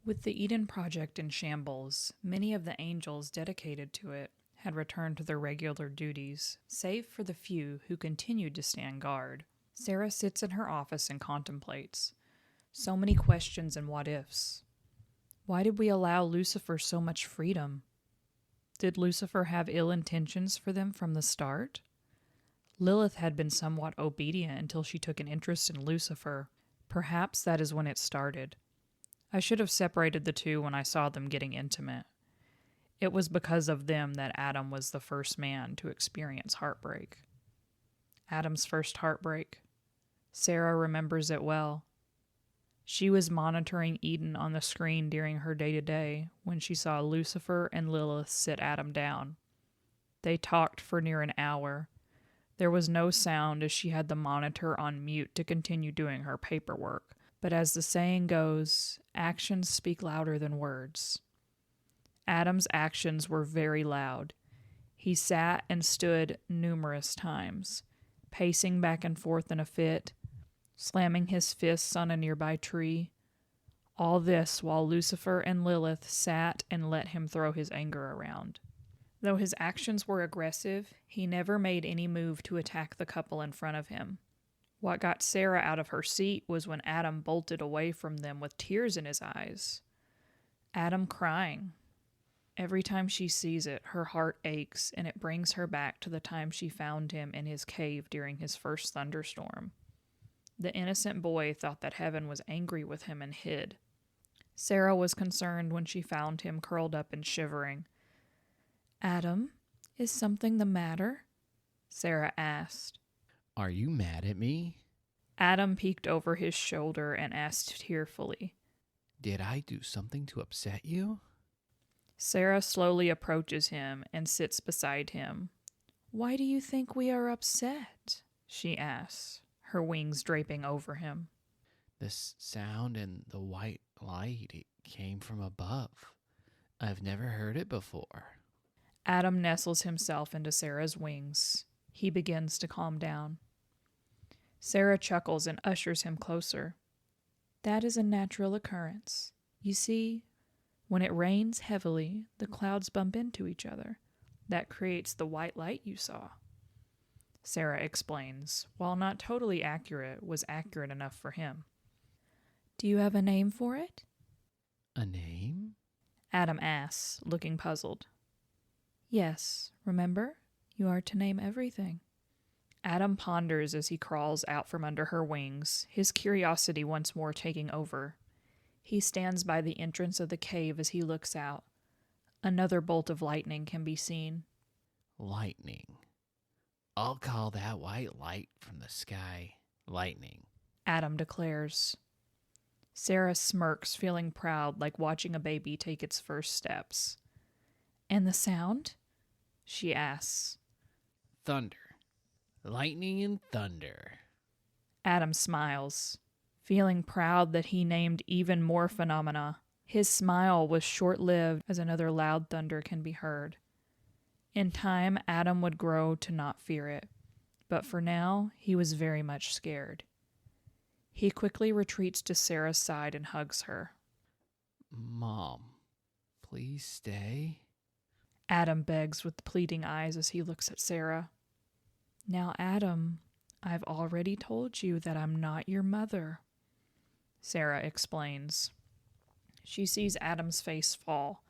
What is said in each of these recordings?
With the Eden Project in shambles, many of the angels dedicated to it had returned to their regular duties, save for the few who continued to stand guard. Sarah sits in her office and contemplates. So many questions and what-ifs. Why did we allow Lucifer so much freedom? Did Lucifer have ill intentions for them from the start? Lilith had been somewhat obedient until she took an interest in Lucifer. Perhaps that is when it started. I should have separated the two when I saw them getting intimate. It was because of them that Adam was the first man to experience heartbreak. Adam's first heartbreak. Sarah remembers it well. She was monitoring Eden on the screen during her day-to-day when she saw Lucifer and Lilith sit Adam down. They talked for near an hour. There was no sound as she had the monitor on mute to continue doing her paperwork. But as the saying goes, actions speak louder than words. Adam's actions were very loud. He sat and stood numerous times, pacing back and forth in a fit, slamming his fists on a nearby tree. All this while Lucifer and Lilith sat and let him throw his anger around. Though his actions were aggressive, he never made any move to attack the couple in front of him. What got Sarah out of her seat was when Adam bolted away from them with tears in his eyes. Adam crying. Every time she sees it, her heart aches, and it brings her back to the time she found him in his cave during his first thunderstorm. The innocent boy thought that heaven was angry with him and hid. Sarah was concerned when she found him curled up and shivering. "Adam, is something the matter?" Sarah asked. Are you mad at me? Adam peeked over his shoulder and asked tearfully. Did I do something to upset you? Sarah slowly approaches him and sits beside him. "Why do you think we are upset?" she asks, her wings draping over him. The sound and the white light, it came from above. I've never heard it before. Adam nestles himself into Sarah's wings. He begins to calm down. Sarah chuckles and ushers him closer. "That is a natural occurrence. You see, when it rains heavily, the clouds bump into each other. That creates the white light you saw." Sarah explains, while not totally accurate, was accurate enough for him. "Do you have a name for it?" A name? Adam asks, looking puzzled. "Yes, remember? You are to name everything." Adam ponders as he crawls out from under her wings, his curiosity once more taking over. He stands by the entrance of the cave as he looks out. Another bolt of lightning can be seen. Lightning. I'll call that white light from the sky lightning, Adam declares. Sarah smirks, feeling proud, like watching a baby take its first steps. "And the sound?" she asks. Thunder. Lightning and thunder. Adam smiles, feeling proud that he named even more phenomena. His smile was short-lived as another loud thunder can be heard. In time, Adam would grow to not fear it, but for now, he was very much scared. He quickly retreats to Sarah's side and hugs her. Mom, please stay. Adam begs with pleading eyes as he looks at Sarah. "Now, Adam, I've already told you that I'm not your mother," Sarah explains. She sees Adam's face fall.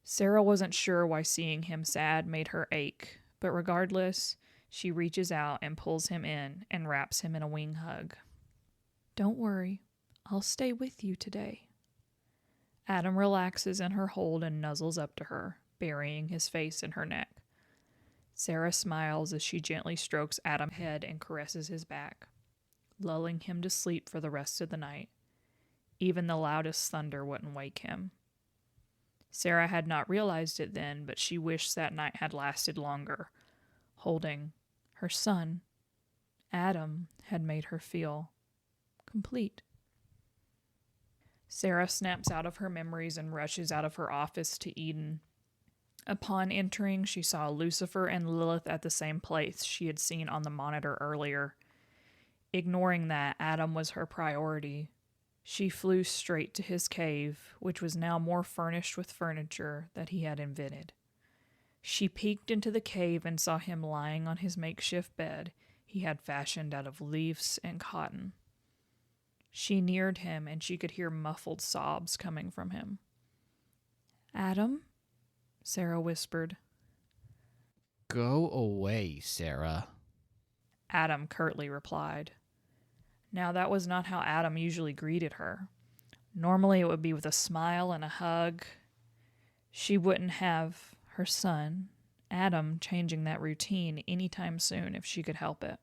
Sarah wasn't sure why seeing him sad made her ache, but regardless, she reaches out and pulls him in and wraps him in a wing hug. "Don't worry, I'll stay with you today." Adam relaxes in her hold and nuzzles up to her, burying his face in her neck. Sarah smiles as she gently strokes Adam's head and caresses his back, lulling him to sleep for the rest of the night. Even the loudest thunder wouldn't wake him. Sarah had not realized it then, but she wished that night had lasted longer. Holding her son, Adam, had made her feel complete. Sarah snaps out of her memories and rushes out of her office to Eden. Upon entering, she saw Lucifer and Lilith at the same place she had seen on the monitor earlier. Ignoring that, Adam was her priority. She flew straight to his cave, which was now more furnished with furniture that he had invented. She peeked into the cave and saw him lying on his makeshift bed he had fashioned out of leaves and cotton. She neared him, and she could hear muffled sobs coming from him. "Adam?" Sarah whispered. Go away, Sarah. Adam curtly replied. Now that was not how Adam usually greeted her. Normally it would be with a smile and a hug. She wouldn't have her son, Adam, changing that routine anytime soon if she could help it.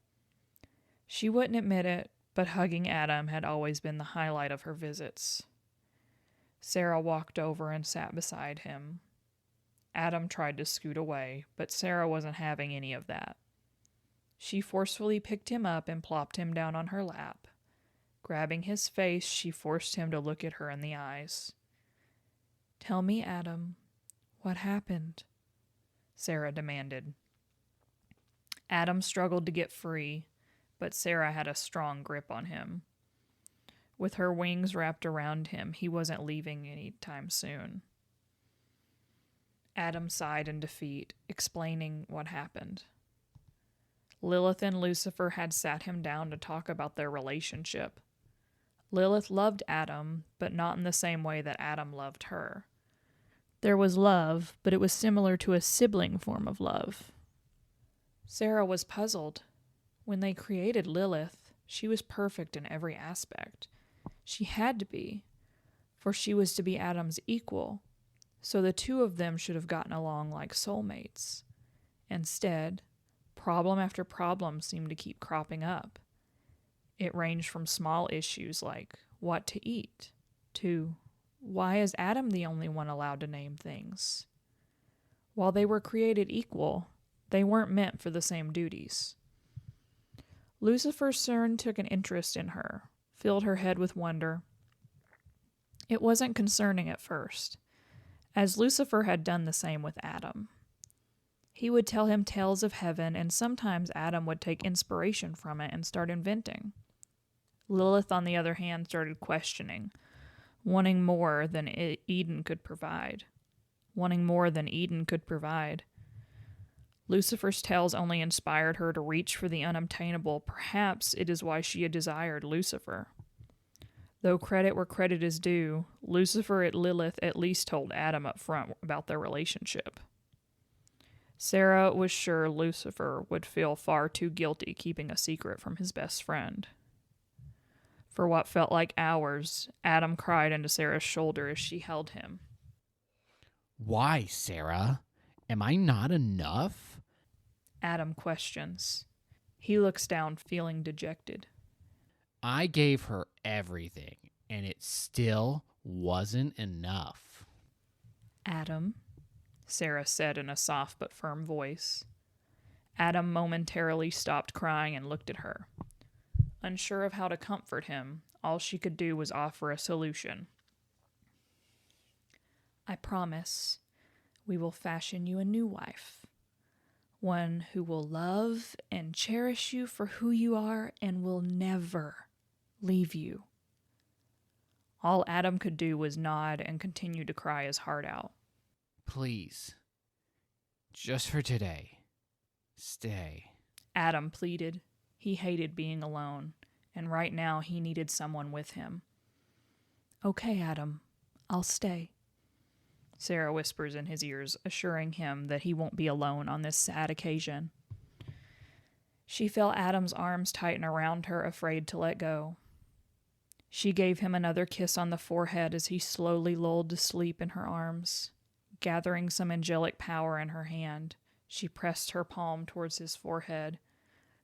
She wouldn't admit it, but hugging Adam had always been the highlight of her visits. Sarah walked over and sat beside him. Adam tried to scoot away, but Sarah wasn't having any of that. She forcefully picked him up and plopped him down on her lap. Grabbing his face, she forced him to look at her in the eyes. "Tell me, Adam, what happened?" Sarah demanded. Adam struggled to get free, but Sarah had a strong grip on him. With her wings wrapped around him, he wasn't leaving any time soon. Adam sighed in defeat, explaining what happened. Lilith and Lucifer had sat him down to talk about their relationship. Lilith loved Adam, but not in the same way that Adam loved her. There was love, but it was similar to a sibling form of love. Sarah was puzzled. When they created Lilith, she was perfect in every aspect. She had to be, for she was to be Adam's equal, so the two of them should have gotten along like soulmates. Instead, problem after problem seemed to keep cropping up. It ranged from small issues like what to eat to why is Adam the only one allowed to name things? While they were created equal, they weren't meant for the same duties. Lucifer soon took an interest in her, filled her head with wonder. It wasn't concerning at first, as Lucifer had done the same with Adam. He would tell him tales of heaven, and sometimes Adam would take inspiration from it and start inventing. Lilith, on the other hand, started questioning, wanting more than Eden could provide. Lucifer's tales only inspired her to reach for the unobtainable. Perhaps it is why she had desired Lucifer. Though credit where credit is due, Lucifer and Lilith at least told Adam up front about their relationship. Sarah was sure Lucifer would feel far too guilty keeping a secret from his best friend. For what felt like hours, Adam cried into Sarah's shoulder as she held him. Why, Sarah? Am I not enough? Adam questions. He looks down, feeling dejected. I gave her everything, and it still wasn't enough. Adam, Sarah said in a soft but firm voice. Adam momentarily stopped crying and looked at her. Unsure of how to comfort him, all she could do was offer a solution. "I promise we will fashion you a new wife, one who will love and cherish you for who you are and will never leave you." All Adam could do was nod and continue to cry his heart out. Please, just for today, stay. Adam pleaded. He hated being alone, and right now he needed someone with him. "Okay, Adam, I'll stay," Sarah whispers in his ears, assuring him that he won't be alone on this sad occasion. She felt Adam's arms tighten around her, afraid to let go. She gave him another kiss on the forehead as he slowly lulled to sleep in her arms. Gathering some angelic power in her hand, she pressed her palm towards his forehead,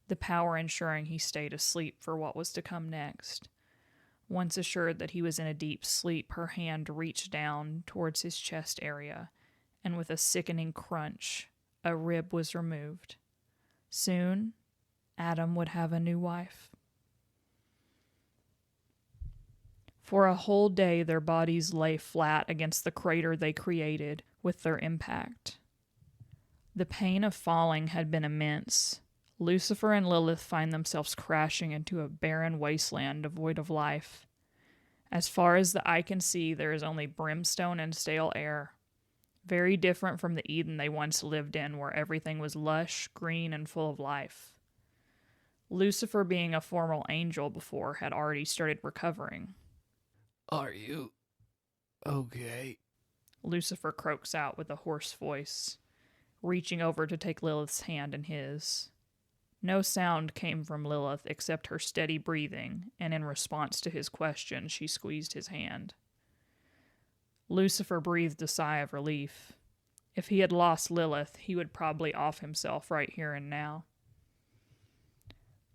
the power ensuring he stayed asleep for what was to come next. Once assured that he was in a deep sleep, her hand reached down towards his chest area, and with a sickening crunch, a rib was removed. Soon, Adam would have a new wife. For a whole day, their bodies lay flat against the crater they created with their impact. The pain of falling had been immense. Lucifer and Lilith find themselves crashing into a barren wasteland devoid of life. As far as the eye can see, there is only brimstone and stale air. Very different from the Eden they once lived in, where everything was lush, green, and full of life. Lucifer, being a former angel before, had already started recovering. Are you okay? Lucifer croaks out with a hoarse voice, reaching over to take Lilith's hand in his. No sound came from Lilith except her steady breathing, and in response to his question, she squeezed his hand. Lucifer breathed a sigh of relief. If he had lost Lilith, he would probably off himself right here and now.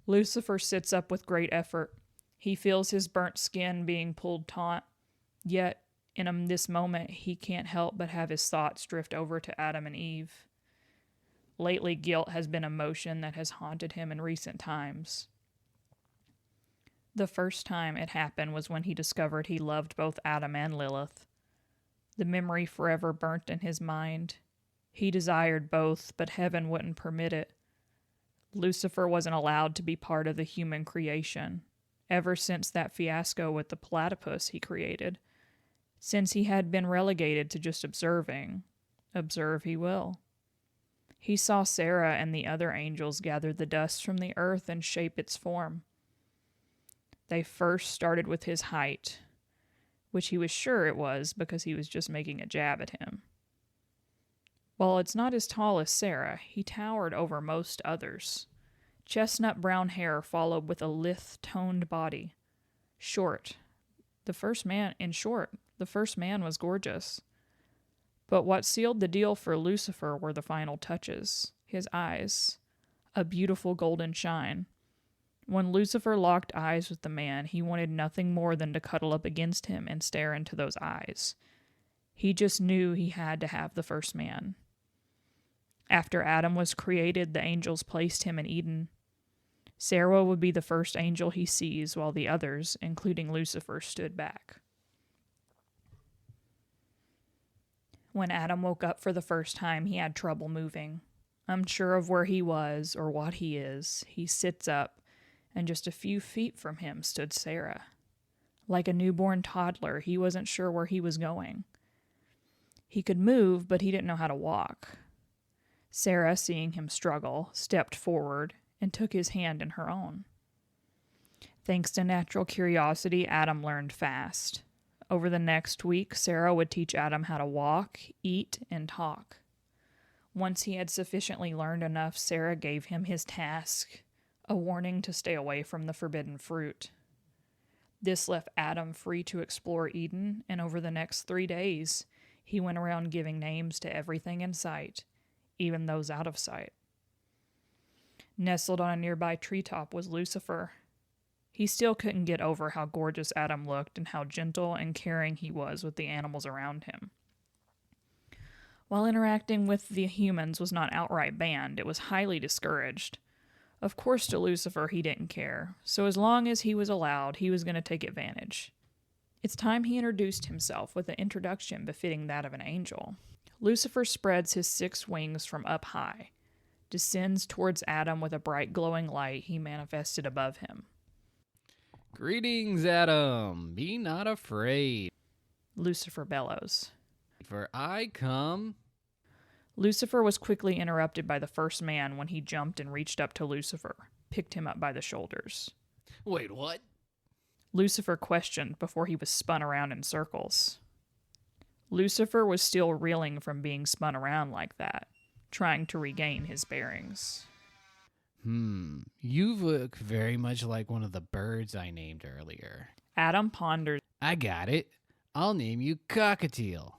Lucifer sits up with great effort. He feels his burnt skin being pulled taut, yet in this moment he can't help but have his thoughts drift over to Adam and Eve. Lately, guilt has been a emotion that has haunted him in recent times. The first time it happened was when he discovered he loved both Adam and Lilith. The memory forever burnt in his mind. He desired both, but heaven wouldn't permit it. Lucifer wasn't allowed to be part of the human creation, ever since that fiasco with the platypus he created. Since he had been relegated to just observing, observe he will. He saw Sarah and the other angels gather the dust from the earth and shape its form. They first started with his height, which he was sure it was because he was just making a jab at him. While it's not as tall as Sarah, he towered over most others. Chestnut brown hair followed with a lithe-toned body. The first man was gorgeous. But what sealed the deal for Lucifer were the final touches. His eyes. A beautiful golden shine. When Lucifer locked eyes with the man, he wanted nothing more than to cuddle up against him and stare into those eyes. He just knew he had to have the first man. After Adam was created, the angels placed him in Eden. Sarah would be the first angel he sees, while the others, including Lucifer, stood back. When Adam woke up for the first time, he had trouble moving. Unsure of where he was or what he is, he sits up, and just a few feet from him stood Sarah. Like a newborn toddler, he wasn't sure where he was going. He could move, but he didn't know how to walk. Sarah, seeing him struggle, stepped forward and took his hand in her own. Thanks to natural curiosity, Adam learned fast. Over the next week, Sarah would teach Adam how to walk, eat, and talk. Once he had sufficiently learned enough, Sarah gave him his task, a warning to stay away from the forbidden fruit. This left Adam free to explore Eden, and over the next 3 days, he went around giving names to everything in sight, even those out of sight. Nestled on a nearby treetop was Lucifer. He still couldn't get over how gorgeous Adam looked and how gentle and caring he was with the animals around him. While interacting with the humans was not outright banned, it was highly discouraged. Of course, to Lucifer, he didn't care, so as long as he was allowed, he was going to take advantage. It's time he introduced himself with an introduction befitting that of an angel. Lucifer spreads his 6 wings from up high, descends towards Adam with a bright glowing light he manifested above him. Greetings, Adam. Be not afraid, Lucifer bellows. for I come. Lucifer was quickly interrupted by the first man when he jumped and reached up to Lucifer, picked him up by the shoulders. Wait, what? Lucifer questioned before he was spun around in circles. Lucifer was still reeling from being spun around like that, trying to regain his bearings. You look very much like one of the birds I named earlier. Adam pondered. I got it. I'll name you Cockatiel.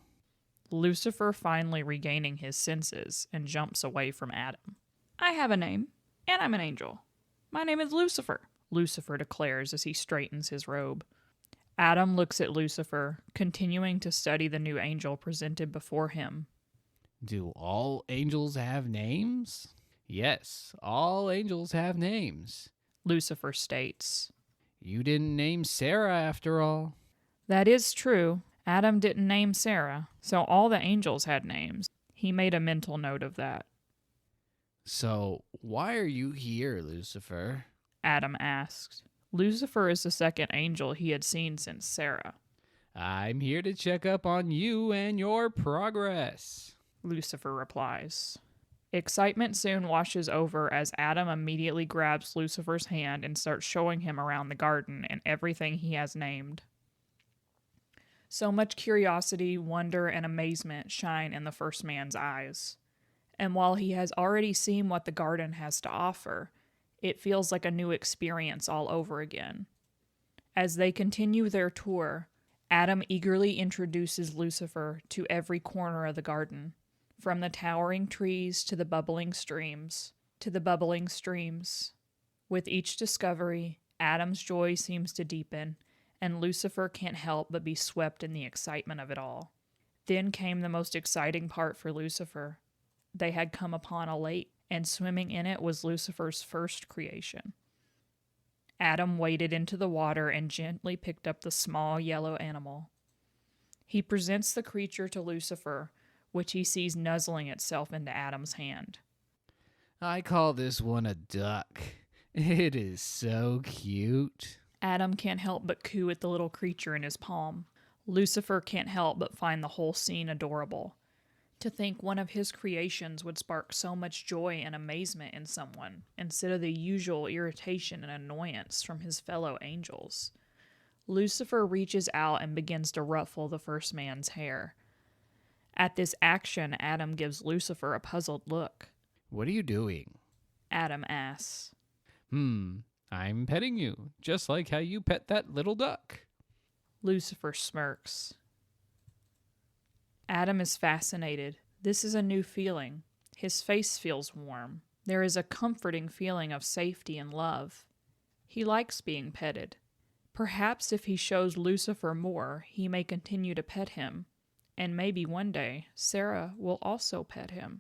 Lucifer finally regaining his senses and jumps away from Adam. I have a name, and I'm an angel. My name is Lucifer, Lucifer declares as he straightens his robe. Adam looks at Lucifer, continuing to study the new angel presented before him. Do all angels have names? Yes, all angels have names, Lucifer states. You didn't name Sarah after all. That is true. Adam didn't name Sarah, so all the angels had names. He made a mental note of that. So, why are you here, Lucifer? Adam asked. Lucifer is the second angel he had seen since Sarah. I'm here to check up on you and your progress, Lucifer replies. Excitement soon washes over as Adam immediately grabs Lucifer's hand and starts showing him around the garden and everything he has named. So much curiosity, wonder, and amazement shine in the first man's eyes. And while he has already seen what the garden has to offer, it feels like a new experience all over again. As they continue their tour, Adam eagerly introduces Lucifer to every corner of the garden, from the towering trees to the bubbling streams. With each discovery, Adam's joy seems to deepen, and Lucifer can't help but be swept in the excitement of it all. Then came the most exciting part for Lucifer. They had come upon a lake, and swimming in it was Lucifer's first creation. Adam waded into the water and gently picked up the small yellow animal. He presents the creature to Lucifer, which he sees nuzzling itself into Adam's hand. I call this one a duck. It is so cute. Adam can't help but coo at the little creature in his palm. Lucifer can't help but find the whole scene adorable. To think one of his creations would spark so much joy and amazement in someone, instead of the usual irritation and annoyance from his fellow angels. Lucifer reaches out and begins to ruffle the first man's hair. At this action, Adam gives Lucifer a puzzled look. What are you doing? Adam asks. I'm petting you, just like how you pet that little duck. Lucifer smirks. Adam is fascinated. This is a new feeling. His face feels warm. There is a comforting feeling of safety and love. He likes being petted. Perhaps if he shows Lucifer more, he may continue to pet him, and maybe one day Sarah will also pet him.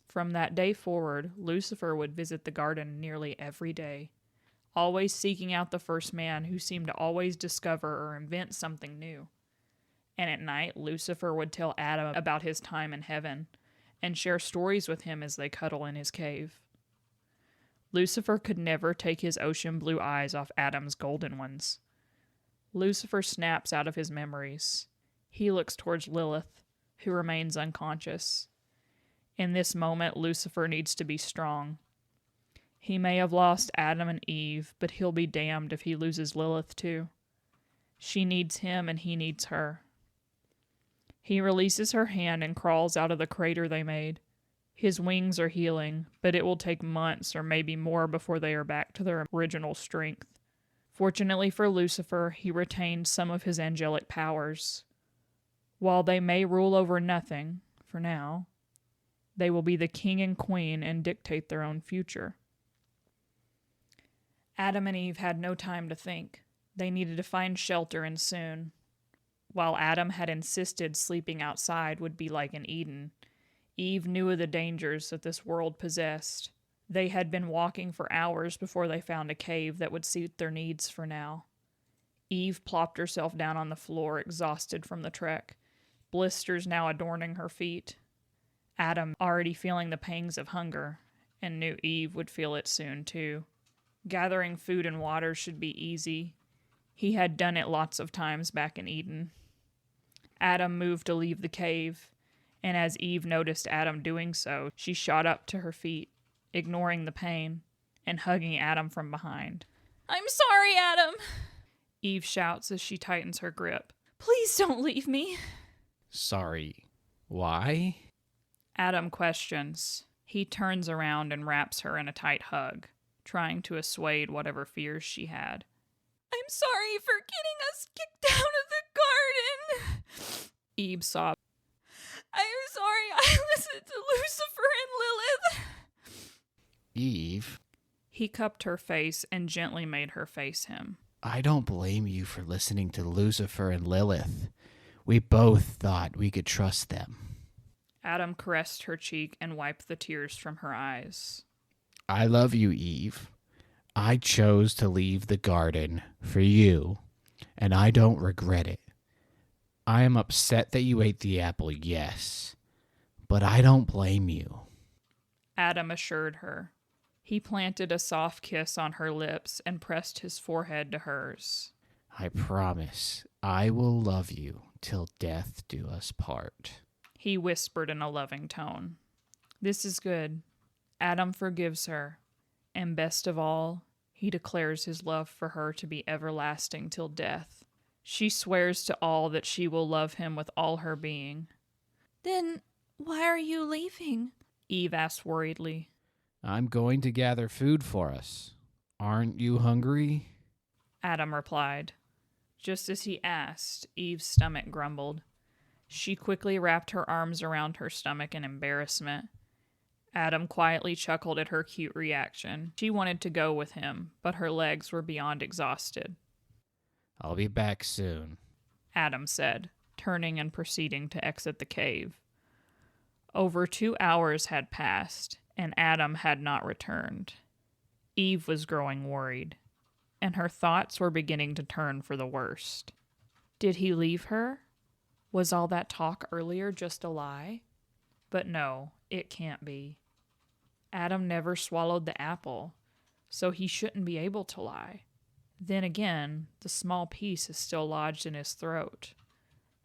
From that day forward, Lucifer would visit the garden nearly every day, always seeking out the first man who seemed to always discover or invent something new. And at night, Lucifer would tell Adam about his time in heaven and share stories with him as they cuddle in his cave. Lucifer could never take his ocean blue eyes off Adam's golden ones. Lucifer snaps out of his memories. He looks towards Lilith, who remains unconscious. In this moment, Lucifer needs to be strong. He may have lost Adam and Eve, but he'll be damned if he loses Lilith too. She needs him and he needs her. He releases her hand and crawls out of the crater they made. His wings are healing, but it will take months or maybe more before they are back to their original strength. Fortunately for Lucifer, he retained some of his angelic powers. While they may rule over nothing, for now, they will be the king and queen and dictate their own future. Adam and Eve had no time to think. They needed to find shelter, and soon. While Adam had insisted sleeping outside would be like an Eden, Eve knew of the dangers that this world possessed. They had been walking for hours before they found a cave that would suit their needs for now. Eve plopped herself down on the floor, exhausted from the trek, blisters now adorning her feet. Adam already feeling the pangs of hunger, and knew Eve would feel it soon too. Gathering food and water should be easy. He had done it lots of times back in Eden. Adam moved to leave the cave, and as Eve noticed Adam doing so, she shot up to her feet, ignoring the pain, and hugging Adam from behind. "I'm sorry, Adam," Eve shouts as she tightens her grip. "Please don't leave me." Sorry. Why? Adam questions. He turns around and wraps her in a tight hug, trying to assuage whatever fears she had. "I'm sorry for getting us kicked out of the garden," Eve sobbed. "I'm sorry I listened to Lucifer and Lilith." Eve? He cupped her face and gently made her face him. I don't blame you for listening to Lucifer and Lilith. We both thought we could trust them. Adam caressed her cheek and wiped the tears from her eyes. I love you, Eve. I chose to leave the garden for you, and I don't regret it. I am upset that you ate the apple, yes, but I don't blame you. Adam assured her. He planted a soft kiss on her lips and pressed his forehead to hers. I promise I will love you till death do us part, he whispered in a loving tone. This is good. Adam forgives her, and best of all, he declares his love for her to be everlasting till death. She swears to all that she will love him with all her being. Then why are you leaving? Eve asked worriedly. I'm going to gather food for us. Aren't you hungry? Adam replied. Just as he asked, Eve's stomach grumbled. She quickly wrapped her arms around her stomach in embarrassment. Adam quietly chuckled at her cute reaction. She wanted to go with him, but her legs were beyond exhausted. I'll be back soon, Adam said, turning and proceeding to exit the cave. Over 2 hours had passed, and Adam had not returned. Eve was growing worried, and her thoughts were beginning to turn for the worst. Did he leave her? Was all that talk earlier just a lie? But no, it can't be. Adam never swallowed the apple, so he shouldn't be able to lie. Then again, the small piece is still lodged in his throat.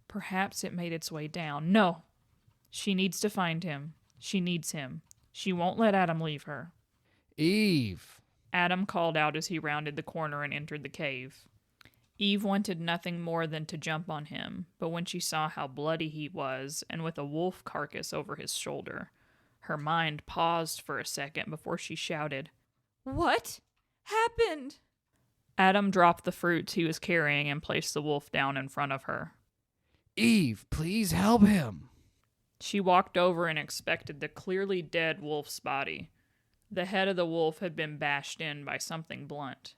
Perhaps it made its way down. No! She needs to find him. She needs him. She won't let Adam leave her. Eve! Adam called out as he rounded the corner and entered the cave. Eve wanted nothing more than to jump on him, but when she saw how bloody he was, and with a wolf carcass over his shoulder, her mind paused for a second before she shouted, What happened? Adam dropped the fruits he was carrying and placed the wolf down in front of her. Eve, please help him. She walked over and inspected the clearly dead wolf's body. The head of the wolf had been bashed in by something blunt.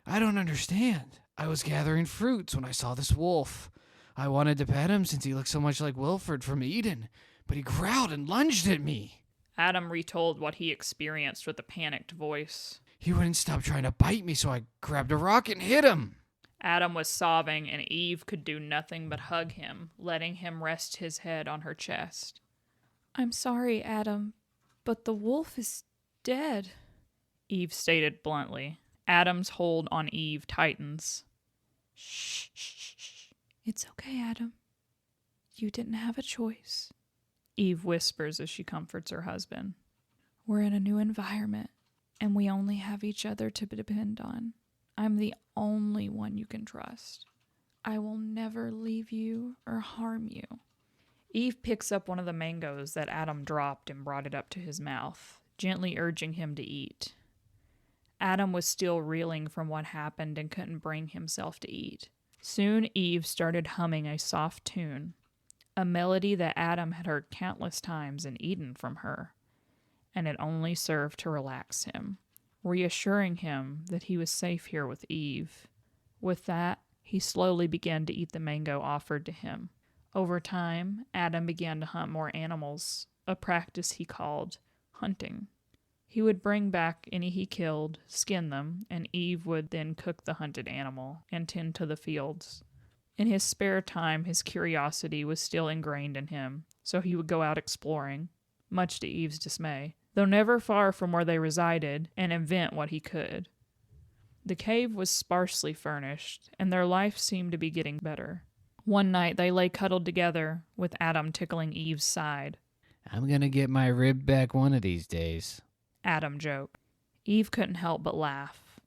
I don't understand. I was gathering fruits when I saw this wolf. I wanted to pet him since he looked so much like Wilfred from Eden, but he growled and lunged at me. Adam retold what he experienced with a panicked voice. He wouldn't stop trying to bite me, so I grabbed a rock and hit him. Adam was sobbing, and Eve could do nothing but hug him, letting him rest his head on her chest. I'm sorry, Adam, but the wolf is dead, Eve stated bluntly. Adam's hold on Eve tightens. Shh, shh, shh. It's okay, Adam. You didn't have a choice, Eve whispers as she comforts her husband. We're in a new environment, and we only have each other to depend on. I'm the only one you can trust. I will never leave you or harm you. Eve picks up one of the mangoes that Adam dropped and brought it up to his mouth, gently urging him to eat. Adam was still reeling from what happened and couldn't bring himself to eat. Soon Eve started humming a soft tune, a melody that Adam had heard countless times in Eden from her, and it only served to relax him, reassuring him that he was safe here with Eve. With that, he slowly began to eat the mango offered to him. Over time, Adam began to hunt more animals, a practice he called hunting. He would bring back any he killed, skin them, and Eve would then cook the hunted animal and tend to the fields. In his spare time, his curiosity was still ingrained in him, so he would go out exploring, much to Eve's dismay, though never far from where they resided, and invent what he could. The cave was sparsely furnished, and their life seemed to be getting better. One night they lay cuddled together, with Adam tickling Eve's side. I'm gonna get my rib back one of these days, Adam joked. Eve couldn't help but laugh,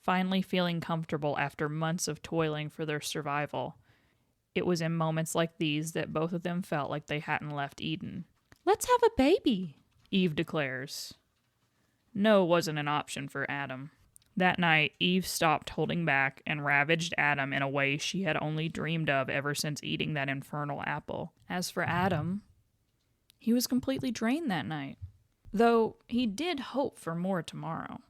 finally feeling comfortable after months of toiling for their survival. It was in moments like these that both of them felt like they hadn't left Eden. Let's have a baby, Eve declares. No wasn't an option for Adam. That night, Eve stopped holding back and ravaged Adam in a way she had only dreamed of ever since eating that infernal apple. As for Adam, he was completely drained that night, though he did hope for more tomorrow.